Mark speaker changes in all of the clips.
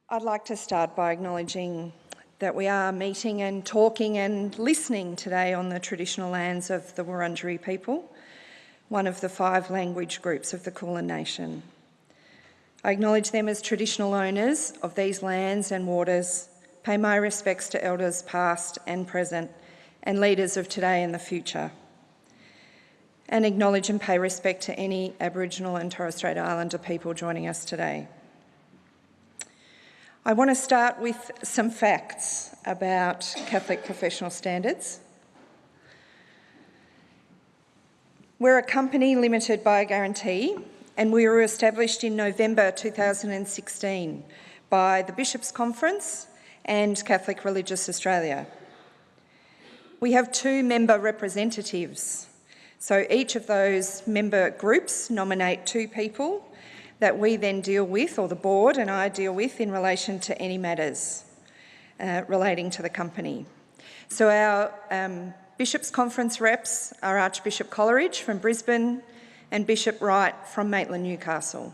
Speaker 1: I'd like to start by acknowledging that we are meeting and talking and listening today on the traditional lands of the Wurundjeri people, one of the 5 language groups of the Kulin Nation. I acknowledge them as traditional owners of these lands and waters, pay my respects to elders past and present, and leaders of today and the future, and acknowledge and pay respect to any Aboriginal and Torres Strait Islander people joining us today. I want to start with some facts about Catholic professional standards. We're a company limited by a guarantee, and we were established in November 2016 by the Bishops' Conference and Catholic Religious Australia. We have 2 member representatives, so each of those member groups nominate 2 people that we then deal with, or the board and I deal with, in relation to any matters relating to the company. So our Bishops' Conference reps are Archbishop Coleridge from Brisbane and Bishop Wright from Maitland, Newcastle.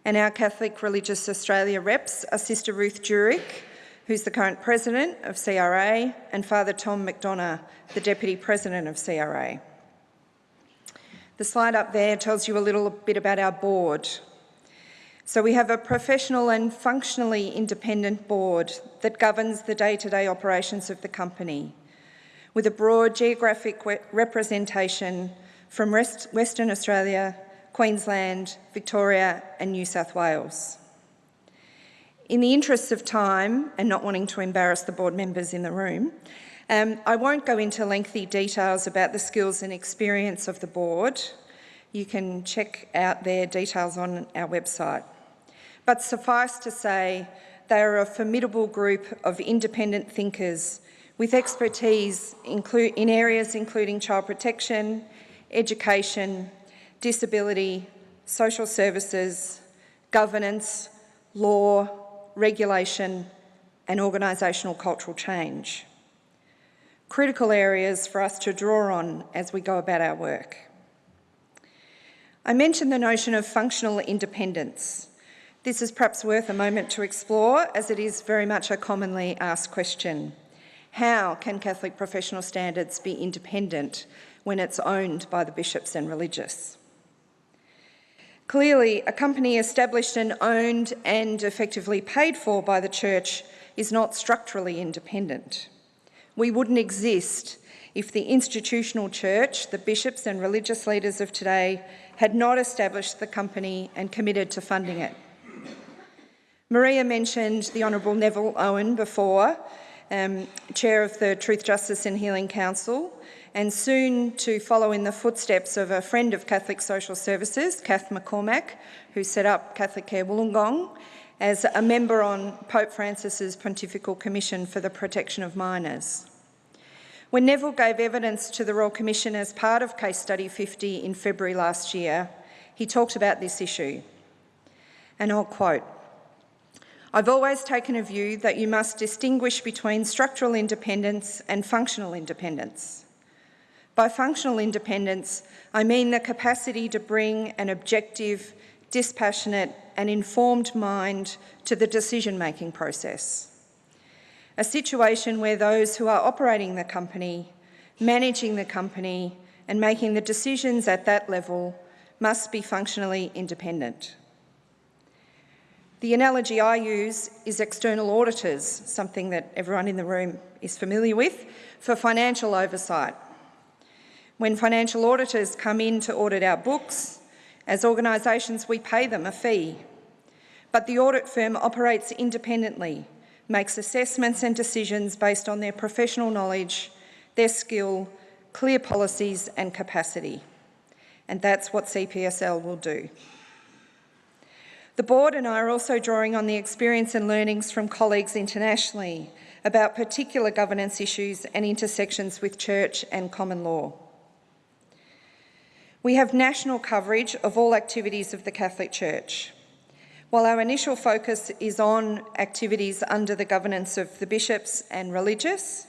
Speaker 1: And our Catholic Religious Australia reps are Sister Ruth Jurek, who's the current president of CRA, and Father Tom McDonough, the deputy president of CRA. The slide up there tells you a little bit about our board. So we have a professional and functionally independent board that governs the day-to-day operations of the company, with a broad geographic representation from Western Australia, Queensland, Victoria and New South Wales. In the interests of time and not wanting to embarrass the board members in the room, I won't go into lengthy details about the skills and experience of the board. You can check out their details on our website. But suffice to say, they are a formidable group of independent thinkers with expertise in areas including child protection, education, disability, social services, governance, law, regulation and organisational cultural change. Critical areas for us to draw on as we go about our work. I mentioned the notion of functional independence. This is perhaps worth a moment to explore, as it is very much a commonly asked question. How can Catholic professional standards be independent when it's owned by the bishops and religious? Clearly, a company established and owned and effectively paid for by the Church is not structurally independent. We wouldn't exist if the institutional church, the bishops and religious leaders of today, had not established the company and committed to funding it. Maria mentioned the Honourable Neville Owen before, Chair of the Truth, Justice and Healing Council, and soon to follow in the footsteps of a friend of Catholic Social Services, Kath McCormack, who set up Catholic Care Wollongong, as a member on Pope Francis's Pontifical Commission for the Protection of Minors. When Neville gave evidence to the Royal Commission as part of Case Study 50 in February last year, he talked about this issue. And I'll quote, "I've always taken a view that you must distinguish between structural independence and functional independence. By functional independence, I mean the capacity to bring an objective, dispassionate and informed mind to the decision-making process. A situation where those who are operating the company, managing the company and making the decisions at that level must be functionally independent." The analogy I use is external auditors, something that everyone in the room is familiar with, for financial oversight. When financial auditors come in to audit our books, as organisations we pay them a fee, but the audit firm operates independently, makes assessments and decisions based on their professional knowledge, their skill, clear policies and capacity. And that's what CPSL will do. The board and I are also drawing on the experience and learnings from colleagues internationally about particular governance issues and intersections with church and common law. We have national coverage of all activities of the Catholic Church. While our initial focus is on activities under the governance of the bishops and religious,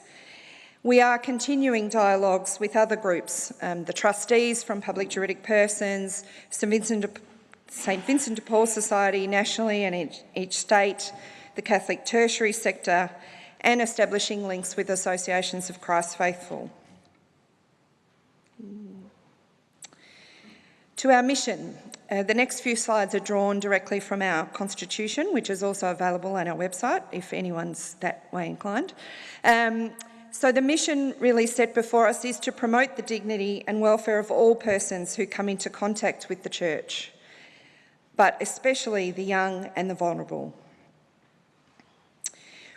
Speaker 1: we are continuing dialogues with other groups, the trustees from public juridic persons, St Vincent St Vincent de Paul Society nationally and in each state, the Catholic tertiary sector, and establishing links with associations of Christ faithful. To our mission, the next few slides are drawn directly from our constitution, which is also available on our website if anyone's that way inclined. So the mission really set before us is to promote the dignity and welfare of all persons who come into contact with the church, but especially the young and the vulnerable.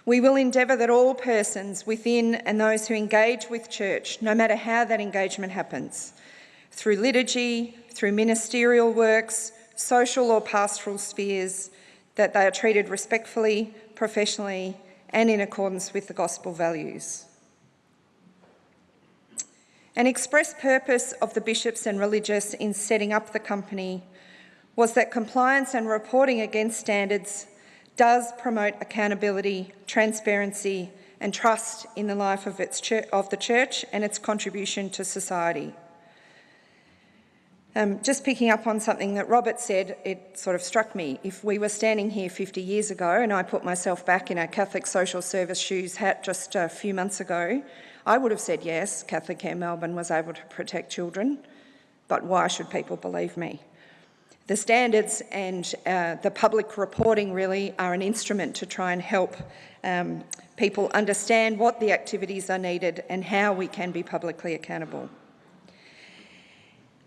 Speaker 1: We will endeavour that all persons within and those who engage with church, no matter how that engagement happens, through liturgy, through ministerial works, social or pastoral spheres, that they are treated respectfully, professionally, and in accordance with the gospel values. An express purpose of the bishops and religious in setting up the company was that compliance and reporting against standards does promote accountability, transparency, and trust in the life of the church and its contribution to society. Just picking up on something that Robert said, it sort of struck me. If we were standing here 50 years ago and I put myself back in a Catholic social service shoes hat just a few months ago, I would have said yes, Catholic Care Melbourne was able to protect children, but why should people believe me? The standards and the public reporting really are an instrument to try and help people understand what the activities are needed and how we can be publicly accountable.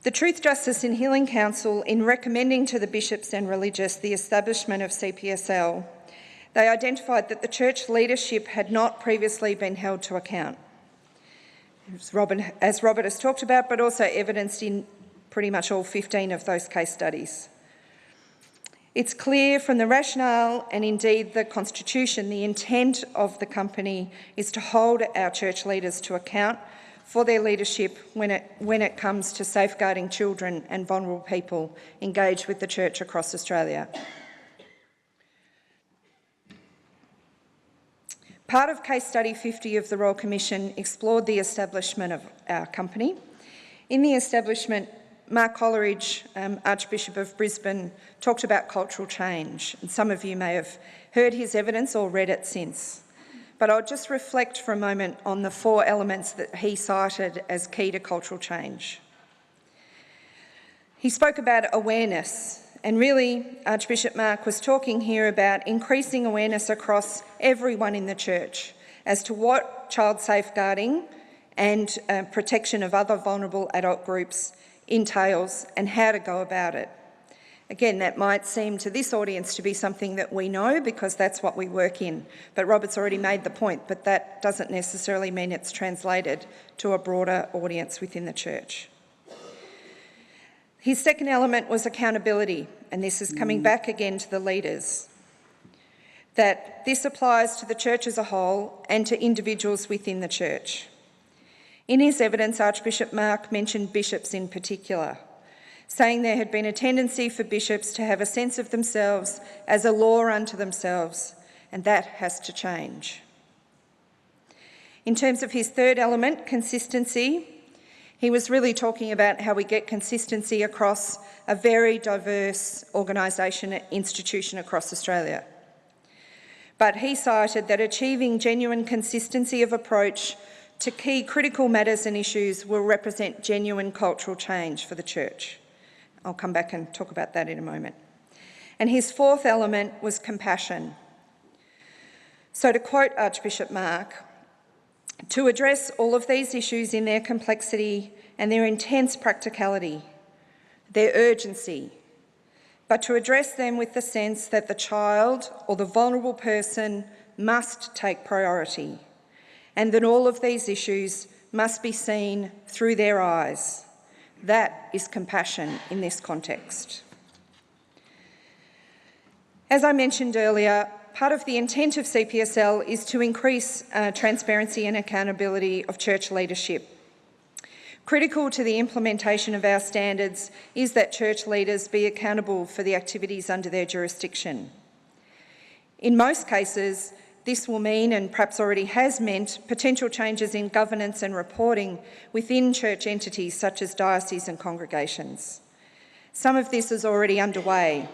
Speaker 1: The Truth, Justice and Healing Council, in recommending to the bishops and religious the establishment of CPSL, they identified that the church leadership had not previously been held to account, as Robert has talked about, but also evidenced in pretty much all 15 of those case studies. It's clear from the rationale and indeed the constitution, the intent of the company is to hold our church leaders to account for their leadership when it comes to safeguarding children and vulnerable people engaged with the church across Australia. Part of case study 50 of the Royal Commission explored the establishment of our company. In the establishment, Mark Coleridge, Archbishop of Brisbane, talked about cultural change, and some of you may have heard his evidence or read it since. But I'll just reflect for a moment on the 4 elements that he cited as key to cultural change. He spoke about awareness, and really Archbishop Mark was talking here about increasing awareness across everyone in the church as to what child safeguarding and protection of other vulnerable adult groups entails and how to go about it. Again, that might seem to this audience to be something that we know because that's what we work in, but Robert's already made the point, but that doesn't necessarily mean it's translated to a broader audience within the church. His second element was accountability, and this is coming back again to the leaders, that this applies to the church as a whole and to individuals within the church. In his evidence, Archbishop Mark mentioned bishops in particular, saying there had been a tendency for bishops to have a sense of themselves as a law unto themselves, and that has to change. In terms of his third element, consistency, he was really talking about how we get consistency across a very diverse organisation and institution across Australia. But he cited that achieving genuine consistency of approach to key critical matters and issues will represent genuine cultural change for the church. I'll come back and talk about that in a moment. And his fourth element was compassion. So to quote Archbishop Mark, to address all of these issues in their complexity and their intense practicality, their urgency, but to address them with the sense that the child or the vulnerable person must take priority, and that all of these issues must be seen through their eyes. That is compassion in this context. As I mentioned earlier, part of the intent of CPSL is to increase transparency and accountability of church leadership. Critical to the implementation of our standards is that church leaders be accountable for the activities under their jurisdiction. In most cases, this will mean, and perhaps already has meant, potential changes in governance and reporting within church entities such as dioceses and congregations. Some of this is already underway.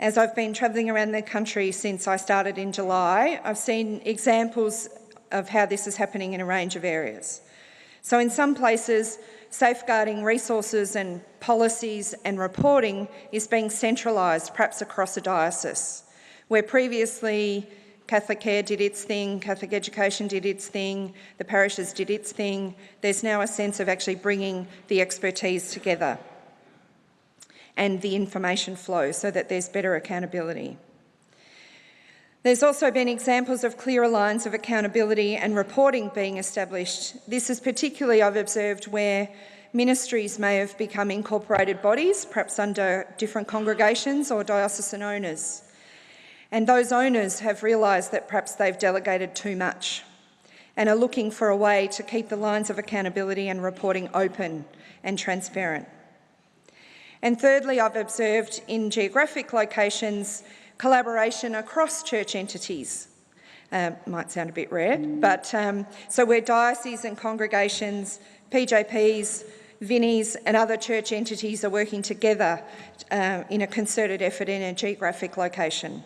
Speaker 1: As I've been travelling around the country since I started in July, I've seen examples of how this is happening in a range of areas. So in some places, safeguarding resources and policies and reporting is being centralised, perhaps across a diocese, where previously Catholic Care did its thing, Catholic Education did its thing, the parishes did its thing. There's now a sense of actually bringing the expertise together and the information flow so that there's better accountability. There's also been examples of clearer lines of accountability and reporting being established. This is particularly, I've observed, where ministries may have become incorporated bodies, perhaps under different congregations or diocesan owners. And those owners have realised that perhaps they've delegated too much and are looking for a way to keep the lines of accountability and reporting open and transparent. And thirdly, I've observed in geographic locations collaboration across church entities. Might sound a bit rare, but so where dioceses and congregations, PJPs, Vinnies and other church entities are working together in a concerted effort in a geographic location.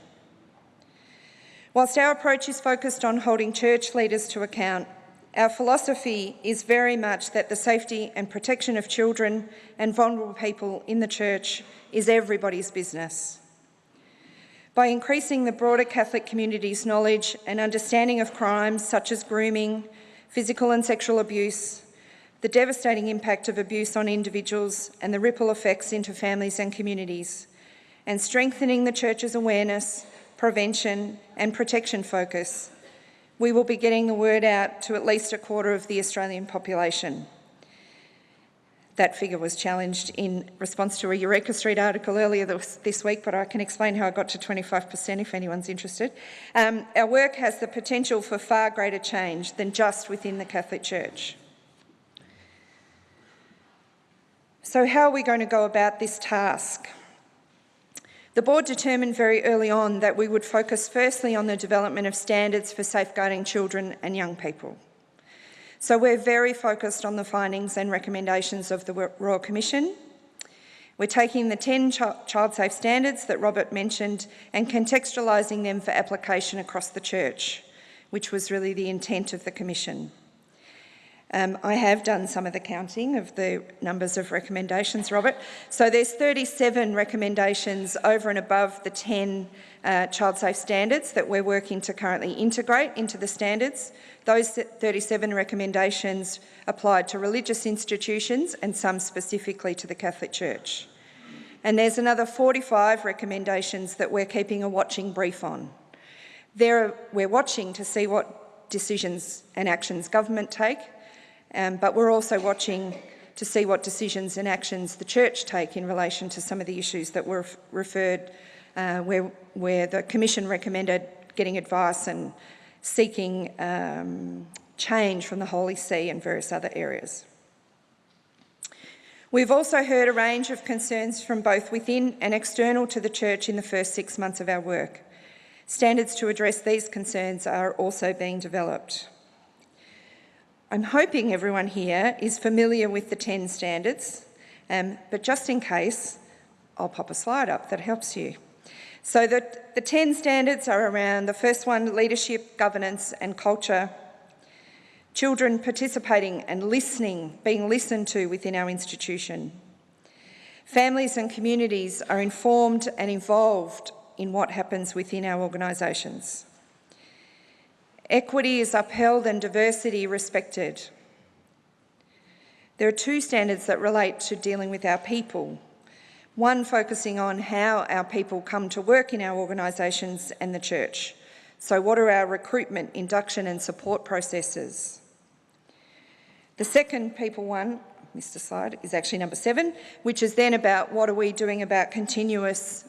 Speaker 1: Whilst our approach is focused on holding church leaders to account, our philosophy is very much that the safety and protection of children and vulnerable people in the church is everybody's business. By increasing the broader Catholic community's knowledge and understanding of crimes such as grooming, physical and sexual abuse, the devastating impact of abuse on individuals and the ripple effects into families and communities, and strengthening the Church's awareness, prevention and protection focus, we will be getting the word out to at least a quarter of the Australian population. That figure was challenged in response to a Eureka Street article earlier this week, but I can explain how I got to 25% if anyone's interested. Our work has the potential for far greater change than just within the Catholic Church. So how are we going to go about this task? The board determined very early on that we would focus firstly on the development of standards for safeguarding children and young people. So we're very focused on the findings and recommendations of the Royal Commission. We're taking the 10 child safe standards that Robert mentioned and contextualising them for application across the church, which was really the intent of the Commission. I have done some of the counting of the numbers of recommendations, Robert. So there's 37 recommendations over and above the 10 child safe standards that we're working to currently integrate into the standards. Those 37 recommendations applied to religious institutions and some specifically to the Catholic Church. And there's another 45 recommendations that we're keeping a watching brief on. We're watching to see what decisions and actions government take, but we're also watching to see what decisions and actions the Church take in relation to some of the issues that were referred, where the Commission recommended getting advice and seeking change from the Holy See and various other areas. We've also heard a range of concerns from both within and external to the Church in the first 6 months of our work. Standards to address these concerns are also being developed. I'm hoping everyone here is familiar with the 10 standards, but just in case, I'll pop a slide up that helps you. So the 10 standards are around the first one, leadership, governance and culture, children participating and listening, being listened to within our institution. Families and communities are informed and involved in what happens within our organisations. Equity is upheld and diversity respected. There are 2 standards that relate to dealing with our people. One focusing on how our people come to work in our organisations and the Church. So what are our recruitment, induction and support processes? The second people one, missed a slide, is actually number 7, which is then about what are we doing about continuous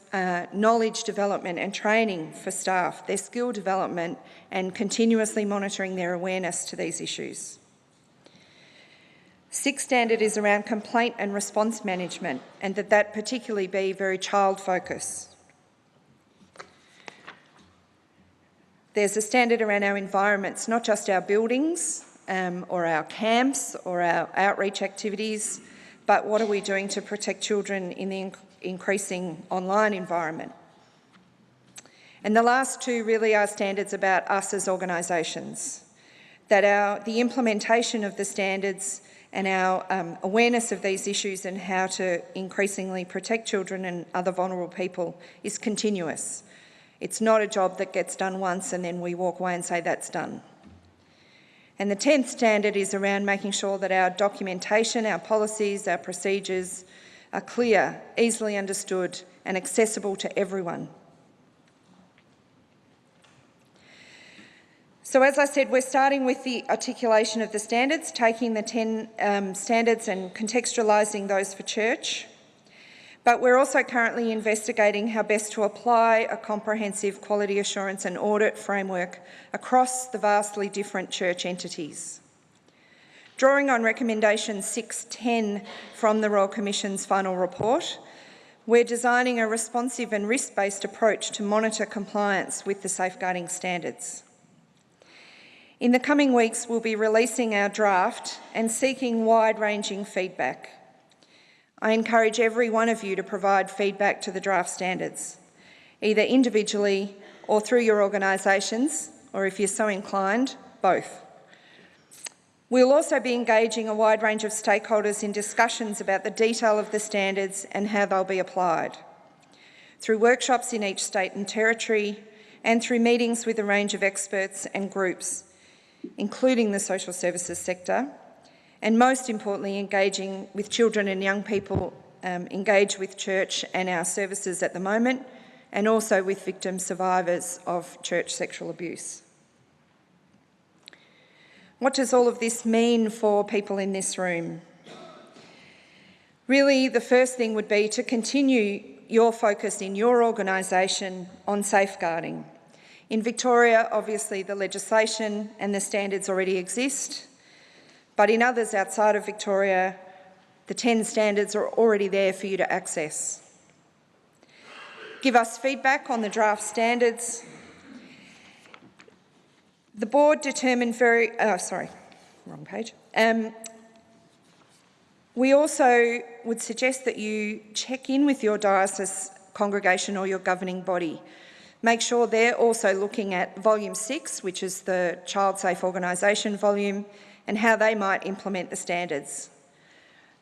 Speaker 1: knowledge development and training for staff, their skill development and continuously monitoring their awareness to these issues. 6th standard is around complaint and response management, and that particularly be very child-focused. There's a standard around our environments, not just our buildings or our camps or our outreach activities, but what are we doing to protect children in the increasing online environment? And the last two really are standards about us as organisations, that the implementation of the standards and our awareness of these issues and how to increasingly protect children and other vulnerable people is continuous. It's not a job that gets done once and then we walk away and say that's done. And the 10th standard is around making sure that our documentation, our policies, our procedures are clear, easily understood and accessible to everyone. So as I said, we're starting with the articulation of the standards, taking the 10 standards and contextualising those for church. But we're also currently investigating how best to apply a comprehensive quality assurance and audit framework across the vastly different church entities. Drawing on recommendation 6.10 from the Royal Commission's final report, we're designing a responsive and risk-based approach to monitor compliance with the safeguarding standards. In the coming weeks, we'll be releasing our draft and seeking wide-ranging feedback. I encourage every one of you to provide feedback to the draft standards, either individually or through your organisations, or if you're so inclined, both. We'll also be engaging a wide range of stakeholders in discussions about the detail of the standards and how they'll be applied, through workshops in each state and territory, and through meetings with a range of experts and groups, including the social services sector, and most importantly, engaging with children and young people engaged with church and our services at the moment, and also with victim survivors of church sexual abuse. What does all of this mean for people in this room? Really, the first thing would be to continue your focus in your organisation on safeguarding. In Victoria, obviously, the legislation and the standards already exist, but in others outside of Victoria, the 10 standards are already there for you to access. Give us feedback on the draft standards. The board determined we also would suggest that you check in with your diocese congregation or your governing body. Make sure they're also looking at Volume 6, which is the Child Safe Organisation volume, and how they might implement the standards.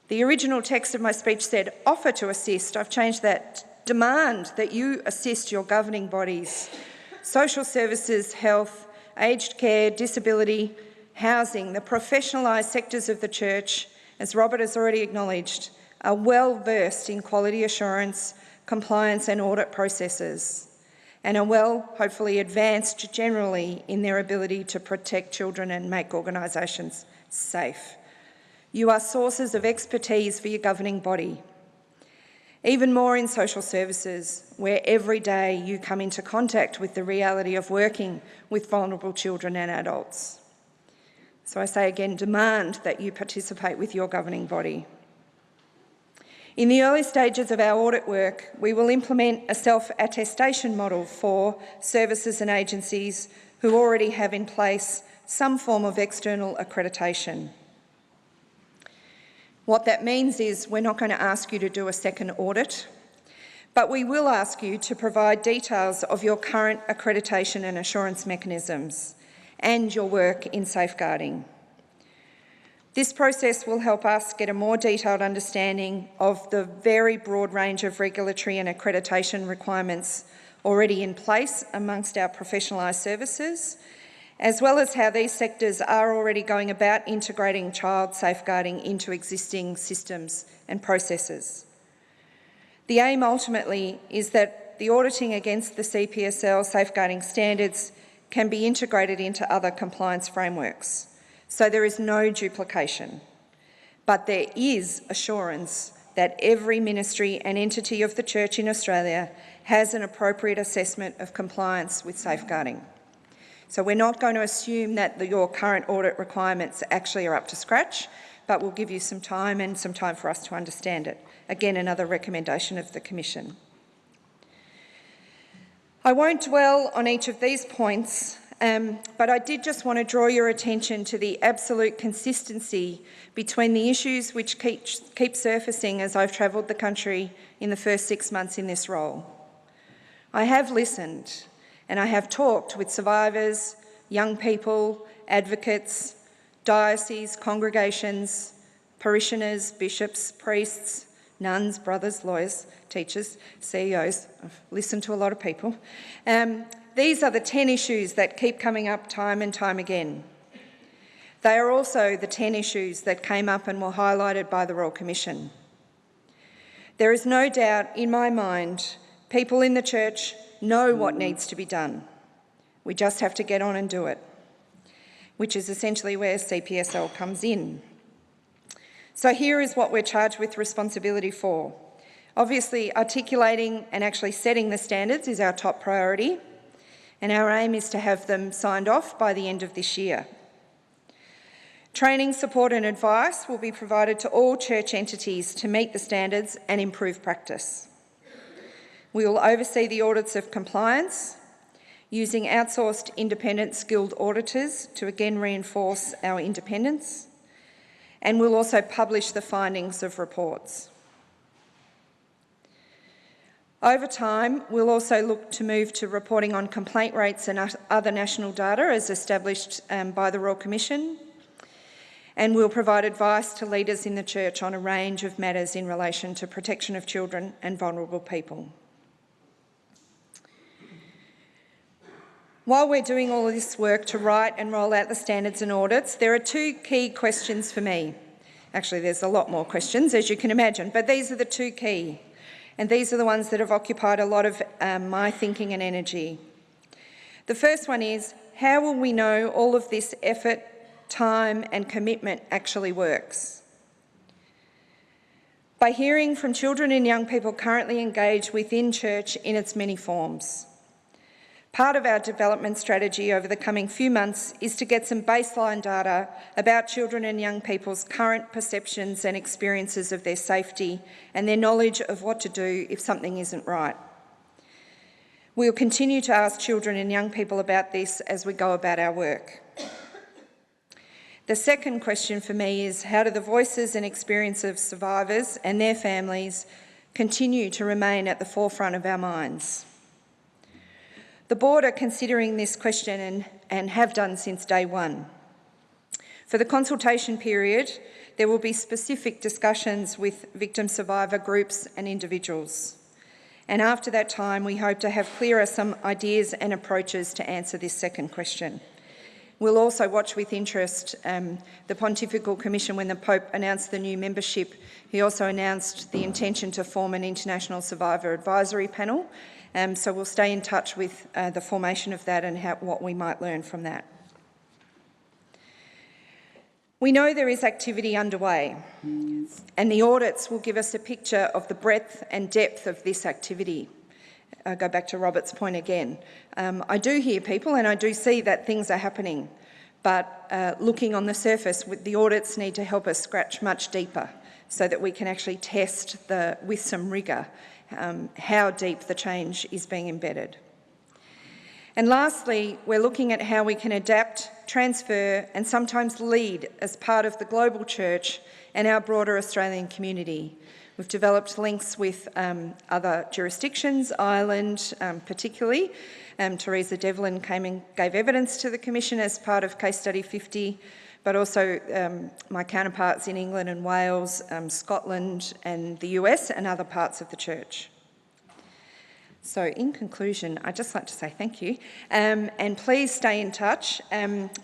Speaker 1: The original text of my speech said, offer to assist. I've changed that, demand that you assist your governing bodies. Social services, health, aged care, disability, housing, the professionalised sectors of the church, as Robert has already acknowledged, are well versed in quality assurance, compliance and audit processes, and are well, hopefully, advanced generally in their ability to protect children and make organisations safe. You are sources of expertise for your governing body. Even more in social services, where every day you come into contact with the reality of working with vulnerable children and adults. So I say again, demand that you participate with your governing body. In the early stages of our audit work, we will implement a self-attestation model for services and agencies who already have in place some form of external accreditation. What that means is we're not going to ask you to do a second audit, but we will ask you to provide details of your current accreditation and assurance mechanisms and your work in safeguarding. This process will help us get a more detailed understanding of the very broad range of regulatory and accreditation requirements already in place amongst our professionalised services, as well as how these sectors are already going about integrating child safeguarding into existing systems and processes. The aim ultimately is that the auditing against the CPSL safeguarding standards can be integrated into other compliance frameworks. So there is no duplication, but there is assurance that every ministry and entity of the Church in Australia has an appropriate assessment of compliance with safeguarding. So we're not going to assume that your current audit requirements actually are up to scratch, but we'll give you some time and some time for us to understand it. Again, another recommendation of the Commission. I won't dwell on each of these points, But I did just want to draw your attention to the absolute consistency between the issues which keep surfacing as I've travelled the country in the first 6 months in this role. I have listened and I have talked with survivors, young people, advocates, dioceses, congregations, parishioners, bishops, priests, nuns, brothers, lawyers, teachers, CEOs. I've listened to a lot of people. These are the 10 issues that keep coming up time and time again. They are also the 10 issues that came up and were highlighted by the Royal Commission. There is no doubt in my mind people in the church know what needs to be done. We just have to get on and do it, which is essentially where CPSL comes in. So here is what we're charged with responsibility for. Obviously, articulating and actually setting the standards is our top priority, and our aim is to have them signed off by the end of this year. Training, support and advice will be provided to all church entities to meet the standards and improve practice. We will oversee the audits of compliance, using outsourced independent skilled auditors to again reinforce our independence, and we'll also publish the findings of reports. Over time, we'll also look to move to reporting on complaint rates and other national data as established by the Royal Commission, and we'll provide advice to leaders in the church on a range of matters in relation to protection of children and vulnerable people. While we're doing all of this work to write and roll out the standards and audits, there are 2 key questions for me. Actually, there's a lot more questions, as you can imagine, but these are the 2 key. And these are the ones that have occupied a lot of my thinking and energy. The first one is, how will we know all of this effort, time and commitment actually works? By hearing from children and young people currently engaged within church in its many forms. Part of our development strategy over the coming few months is to get some baseline data about children and young people's current perceptions and experiences of their safety and their knowledge of what to do if something isn't right. We'll continue to ask children and young people about this as we go about our work. The second question for me is, how do the voices and experiences of survivors and their families continue to remain at the forefront of our minds? The board are considering this question and have done since day one. For the consultation period, there will be specific discussions with victim survivor groups and individuals. And after that time, we hope to have clearer some ideas and approaches to answer this second question. We'll also watch with interest the Pontifical Commission when the Pope announced the new membership. He also announced the intention to form an international survivor advisory panel. So we'll stay in touch with the formation of that and what we might learn from that. We know there is activity underway, and the audits will give us a picture of the breadth and depth of this activity. I go back to Robert's point again. I do hear people and I do see that things are happening, but looking on the surface, the audits need to help us scratch much deeper so that we can actually test with some rigour how deep the change is being embedded. And lastly, we're looking at how we can adapt, transfer and sometimes lead as part of the global church and our broader Australian community. We've developed links with other jurisdictions, Ireland particularly. Teresa Devlin came and gave evidence to the Commission as part of Case Study 50, but also my counterparts in England and Wales, Scotland and the US and other parts of the church. So in conclusion, I'd just like to say thank you and please stay in touch.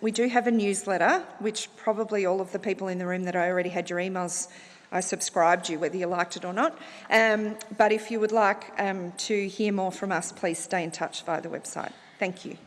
Speaker 1: We do have a newsletter, which probably all of the people in the room that I already had your emails, I subscribed you, whether you liked it or not. But if you would like to hear more from us, please stay in touch via the website. Thank you.